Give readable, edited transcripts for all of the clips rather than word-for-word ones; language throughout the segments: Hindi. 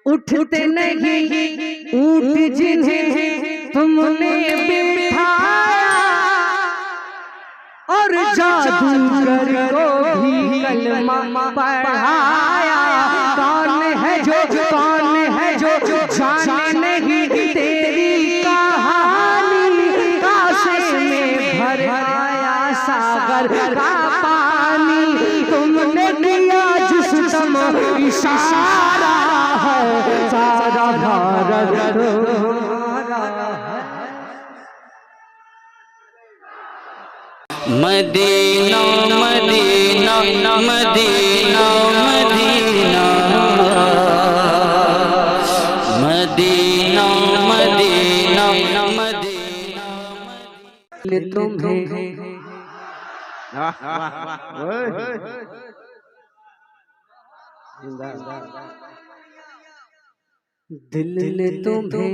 उठते नहीं ऊंट जिन्हें तुमने बिठाया, और जादूगर को भी कलमा पढ़ाया। कौन है जो जाने नहीं तेरी कहानी, कासे में भर आया सागर का पानी। तुमने किया जिस दम इशारा है, सारा भारत तुम्हारा है। Medina Medina Medina Medina Medina Medina Medina. तुम्हें दिल ने तुम्हें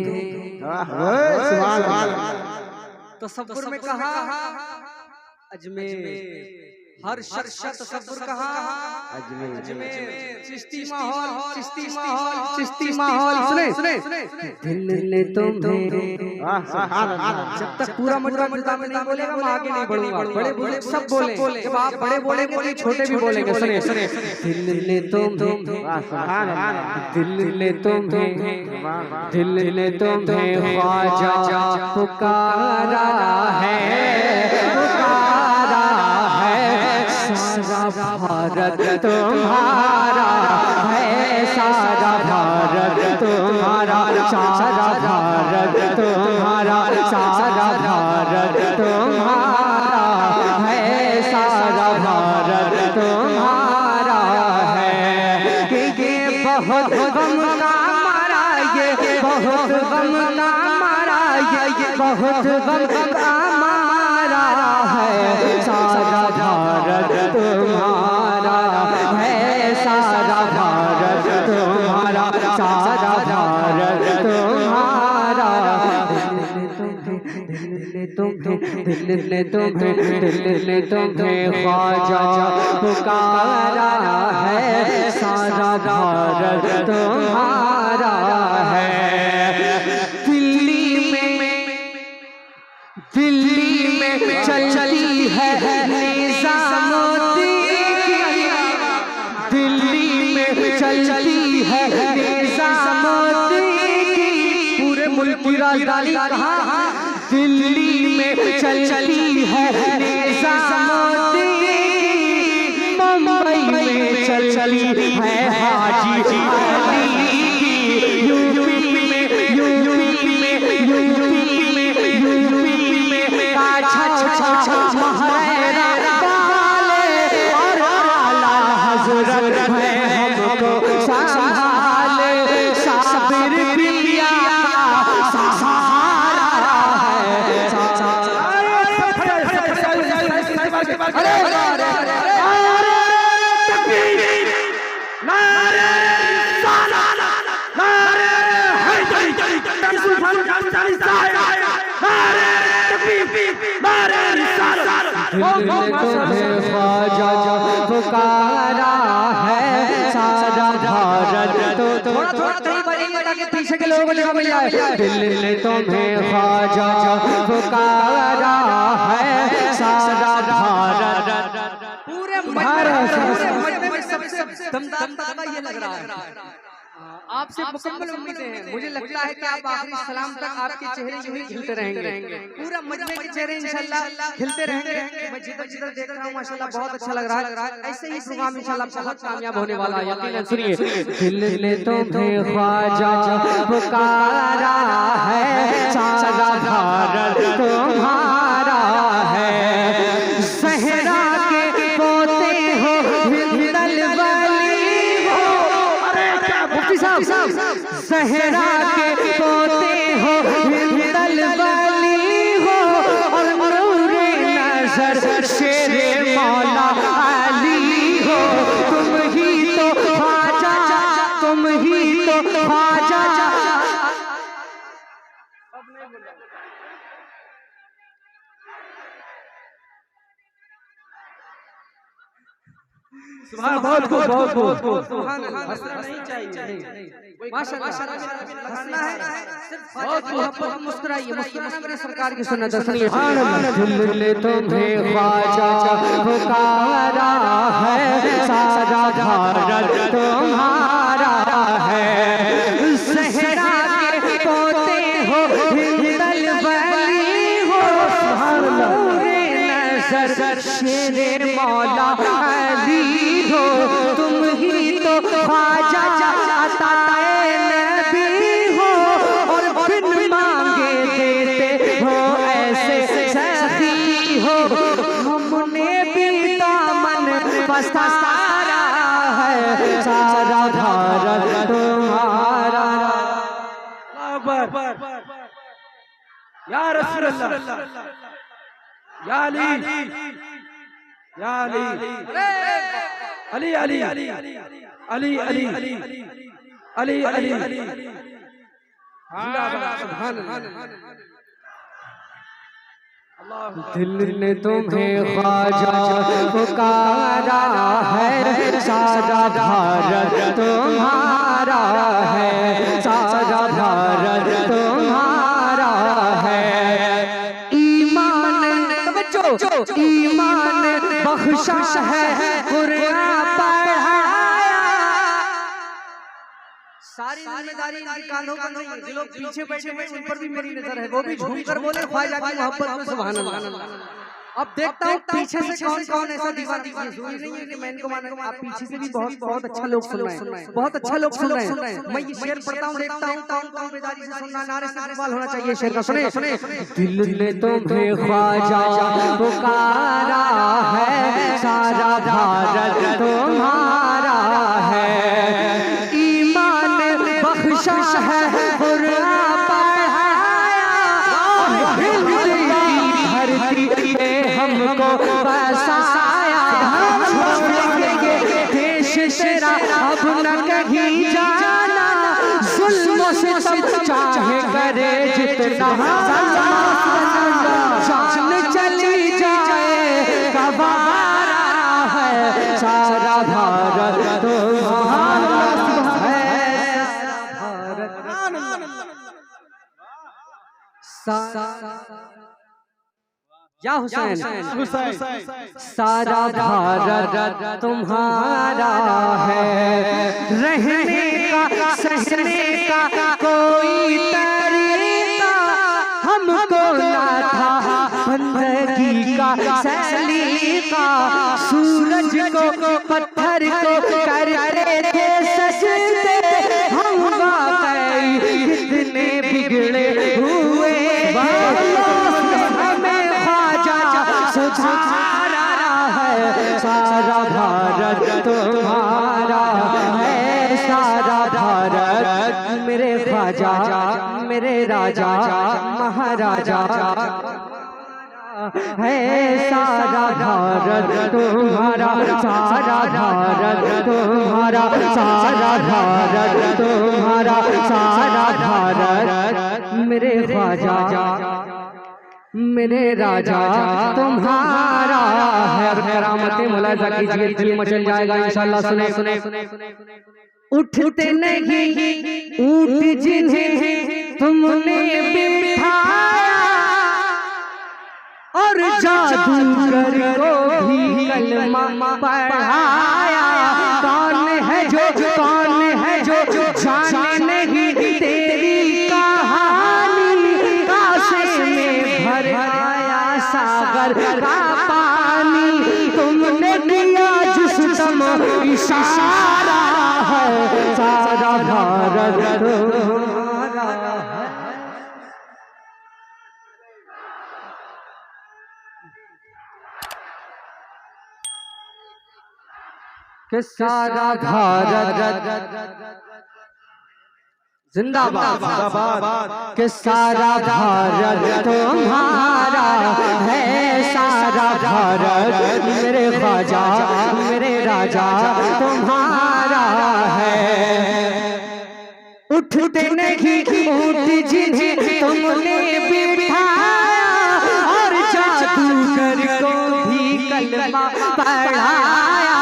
तसव्वुर में कहा, अजमेर हर शख्स तसव्वुर कहा, अजमेर चिश्ती माहौल, चिश्ती माहौल, चिश्ती माहौल। सुने दिल ने तुम्हें, जब तक पूरा मजमा मुल्तान नहीं बोलेगा मैं आगे नहीं बढ़ूंगा। बड़े बोले सब बोले, जब आप बड़े बोलेंगे तो छोटे भी बोलेंगे। सुने दिल ने तुम्हें, दिल ने तुम्हें, दिल ने तुम्हें ख्वाजा पुकारा है, पुकारा है। सारा भारत तुम्हारा है, सारा भारत तुम्हारा, सारा भारत तुम्हारा, सारा भारत तुम्हारा है, सारा भारत तुम्हारा है। कि ये बहुत गम का मारा, ये बहुत गम का मारा, ये बहुत गम का मारा है। सारा भारत तुम्हारा है, सारा भारत तुम्हारा, सारा भारत तुम्हारा। दिल ने तुम्हें ख्वाजा पुकारा है, सारा भारत तुम्हारा है। दिल्ली में चलती है निजामुद्दीन की, दिल्ली में चलती है निजामुद्दीन की। पूरे मुल्क की राजधानी कहाँ? दिल्ली में चलती है निजामुद्दीन की। मुंबई में चलती है हाजी अली की। यूपी में महाराजा वाले, और आला हज़रत है हमको संभाले। साबिर पिया सहारा है। तुम्हें ख्वाजा पुकारा है, सारा भारत तो थोड़ा ताकि पीछे के लोगों को जगह मिल जाए। दिल ने तुम्हें ख्वाजा पुकारा है, सारा भारत, पूरे मजमे में सबसे दमदार ताका ये लग रहा है। आपसे मुकम्मल उम्मीदें हैं। मुझे लगता है कि आप आखिरी सलाम तक आपके चेहरे यूं ही खिलते रहेंगे। पूरा मजमे के चेहरे इंशाल्लाह खिलते रहेंगे। मैं जिधर देख रहा हूँ माशाल्लाह बहुत अच्छा लग रहा है। ऐसे ही प्रोग्राम इंशाल्लाह बहुत कामयाब होने वाला है, यकीनन। सुनिए, दिल ने तुम्हें ख्वाजा पुकारा है, सारा भारत तुम्हारा है। सहरा के पोते हो, हिंदल वाली हो, मुफ्ती साहब, सहरा के पोते हो, हिंदल वाली हो, और नूरे नजर शेरे मौला अली हो। तुम ही तो ख्वाजा, तुम ही तो ख्वाजा। बहुत खूब, बहुत खूब। हंसना नहीं चाहिए, माशाअल्लाह। हंसना है, बहुत मोहब्बत, मुस्कुराइए, मुस्कुराना मेरे सरकार की सुन्नत है। सुनिए, दिल तुम्हें ख्वाजा पुकारा है, सारा भारत तुम्हारा है। सहरा के पोते हो, हिंदल वली हो, नूरे नज़र शेर मौला अली हो। तुम ही तो ख्वाजा अताए नबी हो, और बिन मांगे देते हो ऐसे सखी हो। हमने भी दामन पसारा है, सारा भारत तुम्हारा। या रसूल अल्लाह, या अली, या अली, अली अली अली अली अली अली अली अली। दिल ने तुम्हें ख्वाजा पुकारा है, सारा भारत तुम्हारा है, सारा भारत तुम्हारा है। ईमान ईमान बख्शा है, कुरान पढ़ाया। सारी जिम्मेदारी इनके कांधों पर नहीं है। जो लोग पीछे बैठे हैं उन पर भी मेरी नजर है, वो भी झूम कर बोले ख्वाजा की मोहब्बत में सुभान अल्लाह। अब देखता हूँ पीछे से कौन कौन ऐसा दीवाना। जरूरी नहीं है कि मैं इनको मानूं, आप पीछे से भी बहुत अच्छा लोग सुन रहे हैं, बहुत अच्छा लोग सुन रहे हैं। मैं ये शेर पढ़ता हूँ, देखता हूँ कौन कौन बेदारी से सुनना, नारे से सवाल होना चाहिए शेर का। सुने, दिल ने तुम्हें ख्वाजा पुकारा है, सारा भारत तुम्हारा है। ईमान बख्शा है, कुरान पढ़ाया। धरती पे हमको बसाया, छोड़ेंगे देश तेरा अब न कहीं जाना। जुल्म से सब चाहे करे जितना, जान चली जाए गवारा है, सारा भारत तुम्हारा है। या हुसैन, सारा भारत तुम्हारा है। रहने का सहने का कोई तरीका हमको ना था, बंदगी का सलीका। सूरज को पत्थर को करते थे सजदे, हम वाकई कितने बिगड़े हुए। सारा भारत तुम्हारा है, सारा भारत मेरे ख्वाजा, मेरे राजा महाराजा है। सारा भारत तुम्हारा, सारा भारत तुम्हारा, सारा भारत तुम्हारा, सारा भारत मेरे ख्वाजा, मेरे राजा तुम्हारा है। करामतें मुलाजा कीजिए, दिल मचल जाएगा इंशाल्लाह। सुने, उठते नहीं ऊँट जिन्हें तुमने बिठाया, और जादूगर को भी कलमा पढ़ाया। कौन है जो जाने नहीं तेरी कहानी। कासे में भर आया सागर का पानी, तुमने किया जिस दम इशारा है, सारा भारत तुम्हारा है। कि सारा भारत जिंदाबाद, कि सारा भारत तुम्हारा है, सारा भारत मेरे ख्वाजा, मेरे राजा तुम्हारा है। उठते नहीं ऊँट जिन्हें तुमने बिठाया, और जादूगर को भी कलमा पढ़ाया।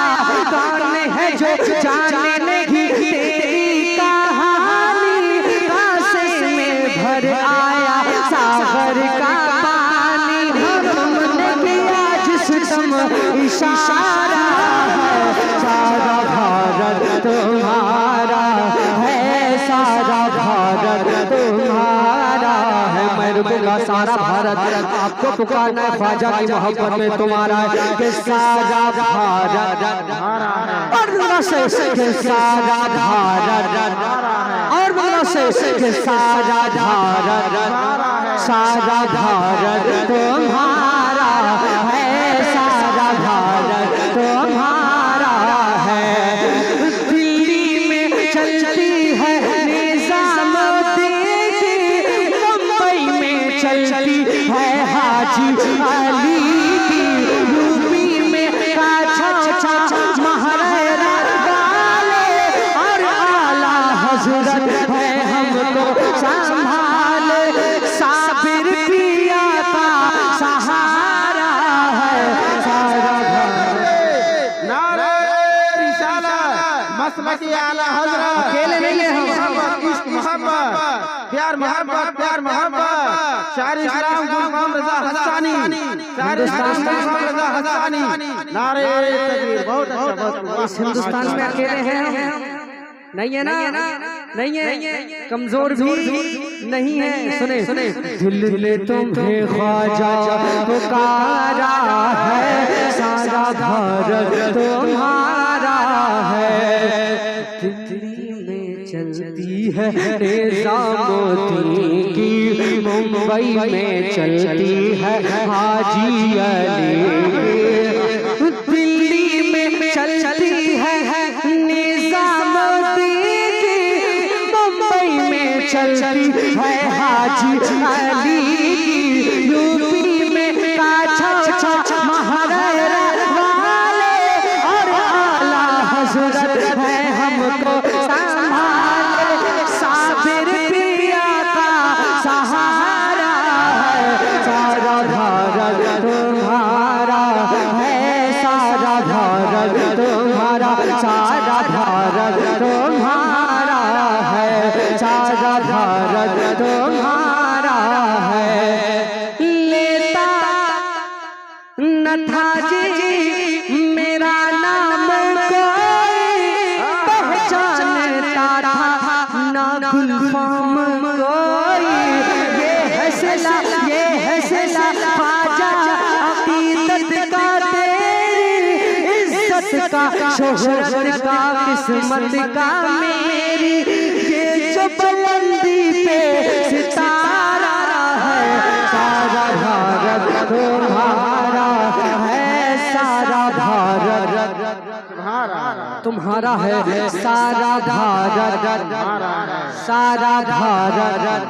इशारा है, सारा भारत तुम्हारा है, सारा भारत तुम्हारा है। मैं रुकूंगा सारा भारत आपको पुकारना है, ख्वाजा की मोहब्बत में तुम्हारा है कि सारा भारत और से कि सारा भारत और से कि सारा भारत, सारा भारत तुम्हारा है, सारा भारत तुम्हारा है। दिल्ली में चलती है निजामुद्दीन, मुंबई में चलती है हाजी अली की, यूपी में काछा महाराजा वाले और आला हजरत है हमको संभाले, साबिर पिया का सहारा है, सारा नारे रिसालत मसलकी आला हजरत। अकेले नहीं है हम, इश्क मोहब्बत प्यार मोहब्बत प्यार मोहब्बत शायरी इस्लाम गुलफाम रजा हसानी, शायरी इस्लाम गुलफाम रजा हसानी। नारे तकबीर। बहुत अच्छा बहुत इस हिंदुस्तान में अकेले हैं हम, नहीं है ना, नहीं है, कमजोर भी नहीं है। सुने सुने, दिल ने तुम्हें ख्वाजा पुकारा है, सारा भारत तुम्हारा है। दिल्ली में चलती है निजामुद्दीन की, मुंबई में चलती है हाजी अली की, दिल्ली में चलती है निजामुद्दीन की, मुंबई में चलती है हाजी अली की, यूपी में काछा महाराजा वाले और आला हजरत है हमको संभाले, साबिर पिया का सहारा है, सारा भारत तुम्हारा है, सारा भारत तुम्हारा, सारा भारत तुम्हारा है, सारा भारत तुम्हारा है। लेता न था जी मेरा नाम कोई, पहचानता था ना गुलफाम कोई, ये हौसला ख्वाजा अकीदत का तेरी, इज्जत का शोहरत का किस्मत का मेरी, ये जो बुलंदी पे सितारा है, सारा भारत तुम्हारा है, सारा भारत तुम्हारा है, सारा भारत, सारा भारत